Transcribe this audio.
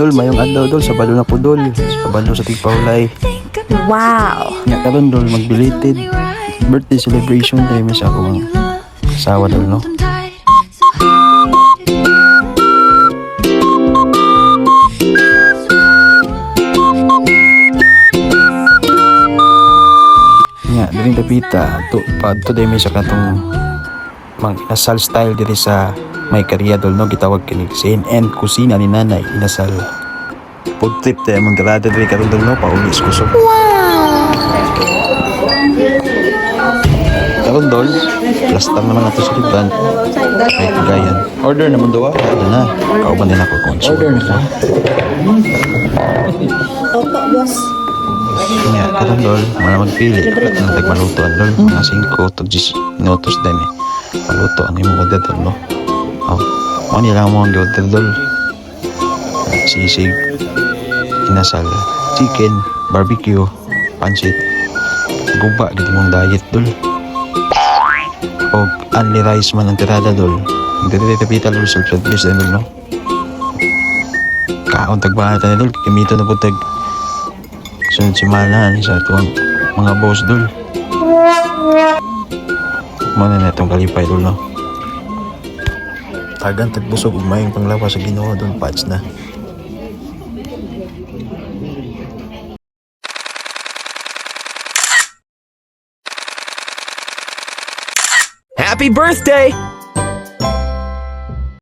Dol, mayong adlaw dol sa balo na po dol. Sa balo sa Tigpaulay. Wow! Nga karon dol, mag-belated birthday celebration tayo sa akong asawa dol, no? Nga, diring tapita, to day may sa katong mang inasal style diri sa may karyadol, no? Gitawag kini CNN kusina ni nanay inasal. Food trip tayo mong garada diri karon dol, no? Paulis kusog. Karon dol, last time naman nato sa liban. Ay kagayan. Order naman daw. Ano na? Kauban din ako konsul. Order na. Opo, boss. Nga, karon dol, mga magpili. At nang tagmalutoan dol, mga 5 to 10 minutos din eh. Maluto ang imong order dol, no? Ano nilang mo ang order dol? Sisig, inasal, chicken, barbecue, pancit, guba, giti mong diet dol. O only rice man ang tirada dol. Hindi rin tapita dol sa service din dol, no? Kaon tagbahatan dol, kimito na po tag sunod si Mana sa itong mga boss dol. Mana na itong kalipay dol, no? Tagan tagbusog umayong panglawa sa Ginoo dol, patch na. Happy birthday!